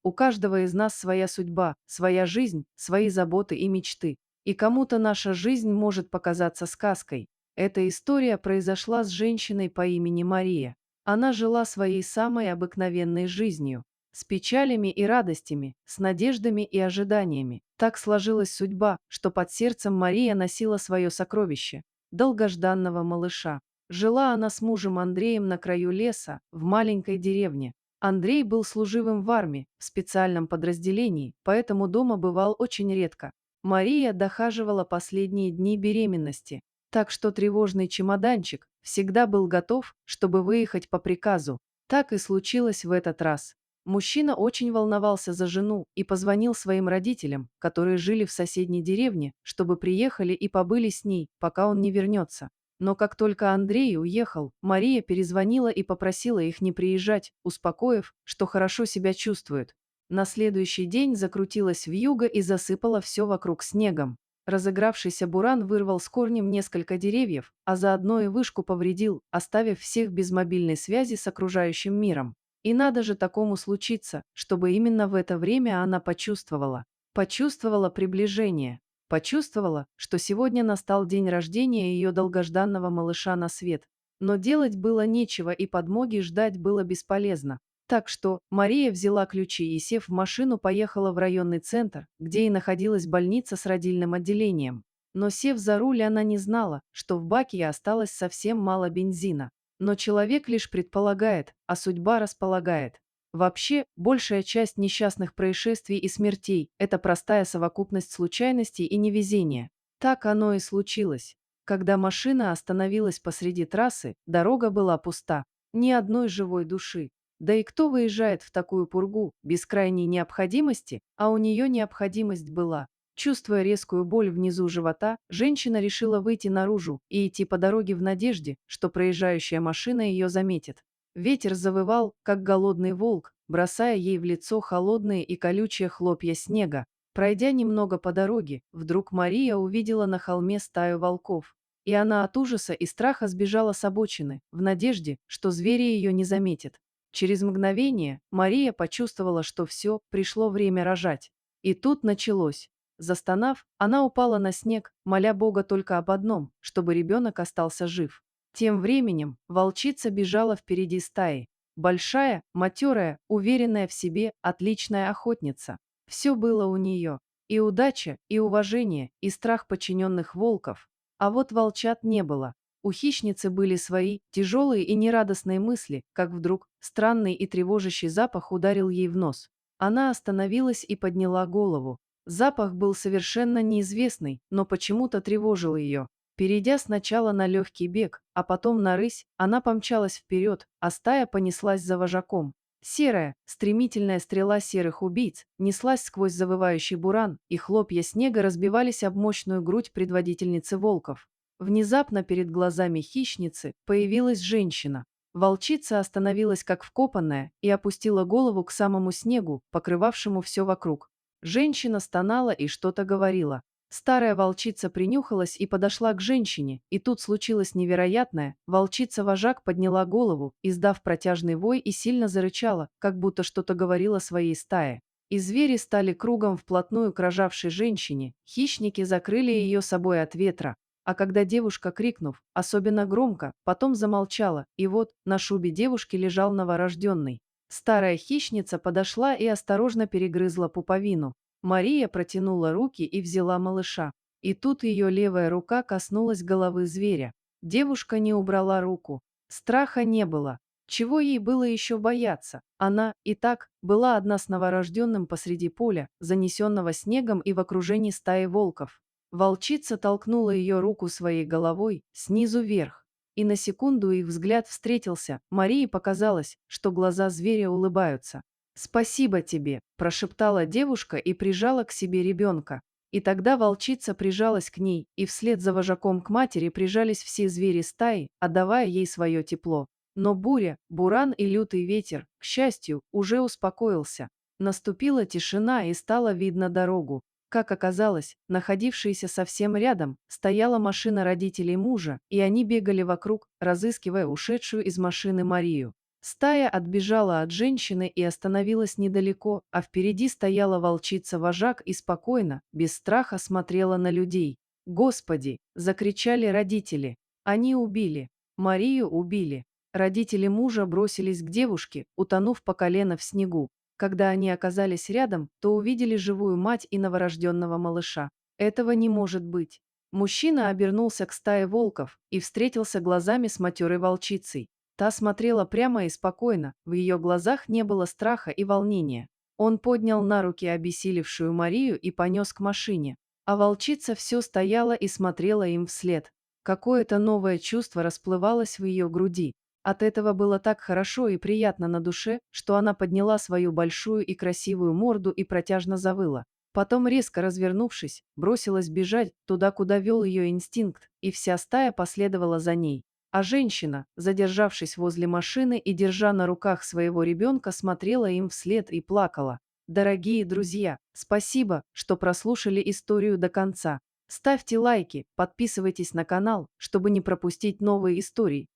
У каждого из нас своя судьба, своя жизнь, свои заботы и мечты. И кому-то наша жизнь может показаться сказкой. Эта история произошла с женщиной по имени Мария. Она жила своей самой обыкновенной жизнью, с печалями и радостями, с надеждами и ожиданиями. Так сложилась судьба, что под сердцем Мария носила свое сокровище – долгожданного малыша. Жила она с мужем Андреем на краю леса, в маленькой деревне. Андрей был служивым в армии, в специальном подразделении, поэтому дома бывал очень редко. Мария дохаживала последние дни беременности, так что тревожный чемоданчик всегда был готов, чтобы выехать по приказу. Так и случилось в этот раз. Мужчина очень волновался за жену и позвонил своим родителям, которые жили в соседней деревне, чтобы приехали и побыли с ней, пока он не вернется. Но как только Андрей уехал, Мария перезвонила и попросила их не приезжать, успокоив, что хорошо себя чувствует. На следующий день закрутилась вьюга и засыпала все вокруг снегом. Разыгравшийся буран вырвал с корнем несколько деревьев, а заодно и вышку повредил, оставив всех без мобильной связи с окружающим миром. И надо же такому случиться, чтобы именно в это время она почувствовала приближение. Почувствовала, что сегодня настал день рождения ее долгожданного малыша на свет. Но делать было нечего и подмоги ждать было бесполезно. Так что Мария взяла ключи и, сев в машину, поехала в районный центр, где и находилась больница с родильным отделением. Но сев за руль, она не знала, что в баке осталось совсем мало бензина. Но человек лишь предполагает, а судьба располагает. Вообще, большая часть несчастных происшествий и смертей – это простая совокупность случайностей и невезения. Так оно и случилось. Когда машина остановилась посреди трассы, дорога была пуста. Ни одной живой души. Да и кто выезжает в такую пургу, без крайней необходимости, а у нее необходимость была. Чувствуя резкую боль внизу живота, женщина решила выйти наружу и идти по дороге в надежде, что проезжающая машина ее заметит. Ветер завывал, как голодный волк, бросая ей в лицо холодные и колючие хлопья снега. Пройдя немного по дороге, вдруг Мария увидела на холме стаю волков. И она от ужаса и страха сбежала с обочины, в надежде, что звери ее не заметят. Через мгновение Мария почувствовала, что все, пришло время рожать. И тут началось. Застонав, она упала на снег, моля Бога только об одном, чтобы ребенок остался жив. Тем временем волчица бежала впереди стаи. Большая, матерая, уверенная в себе, отличная охотница. Все было у нее. И удача, и уважение, и страх подчиненных волков. А вот волчат не было. У хищницы были свои, тяжелые и нерадостные мысли, как вдруг странный и тревожащий запах ударил ей в нос. Она остановилась и подняла голову. Запах был совершенно неизвестный, но почему-то тревожил ее. Перейдя сначала на легкий бег, а потом на рысь, она помчалась вперед, а стая понеслась за вожаком. Серая, стремительная стрела серых убийц неслась сквозь завывающий буран, и хлопья снега разбивались об мощную грудь предводительницы волков. Внезапно перед глазами хищницы появилась женщина. Волчица остановилась как вкопанная и опустила голову к самому снегу, покрывавшему все вокруг. Женщина стонала и что-то говорила. Старая волчица принюхалась и подошла к женщине, и тут случилось невероятное. Волчица-вожак подняла голову, издав протяжный вой, и сильно зарычала, как будто что-то говорила своей стае. И звери стали кругом вплотную к рожавшей женщине, хищники закрыли ее собой от ветра. А когда девушка, крикнув, особенно громко, потом замолчала, и вот на шубе девушки лежал новорожденный. Старая хищница подошла и осторожно перегрызла пуповину. Мария протянула руки и взяла малыша. И тут ее левая рука коснулась головы зверя. Девушка не убрала руку. Страха не было. Чего ей было еще бояться? Она, и так, была одна с новорожденным посреди поля, занесенного снегом и в окружении стаи волков. Волчица толкнула ее руку своей головой, снизу вверх. И на секунду их взгляд встретился. Марии показалось, что глаза зверя улыбаются. «Спасибо тебе», – прошептала девушка и прижала к себе ребенка. И тогда волчица прижалась к ней, и вслед за вожаком к матери прижались все звери стаи, отдавая ей свое тепло. Но буря, буран и лютый ветер, к счастью, уже успокоился. Наступила тишина и стало видно дорогу. Как оказалось, находившаяся совсем рядом, стояла машина родителей мужа, и они бегали вокруг, разыскивая ушедшую из машины Марию. Стая отбежала от женщины и остановилась недалеко, а впереди стояла волчица-вожак и спокойно, без страха смотрела на людей. «Господи!» – закричали родители. «Они убили! Марию убили!» Родители мужа бросились к девушке, утонув по колено в снегу. Когда они оказались рядом, то увидели живую мать и новорожденного малыша. Этого не может быть. Мужчина обернулся к стае волков и встретился глазами с матерой волчицей. Та смотрела прямо и спокойно, в ее глазах не было страха и волнения. Он поднял на руки обессилевшую Марию и понес к машине. А волчица все стояла и смотрела им вслед. Какое-то новое чувство расплывалось в ее груди. От этого было так хорошо и приятно на душе, что она подняла свою большую и красивую морду и протяжно завыла. Потом, резко развернувшись, бросилась бежать туда, куда вел ее инстинкт, и вся стая последовала за ней. А женщина, задержавшись возле машины и держа на руках своего ребенка, смотрела им вслед и плакала. Дорогие друзья, спасибо, что прослушали историю до конца. Ставьте лайки, подписывайтесь на канал, чтобы не пропустить новые истории.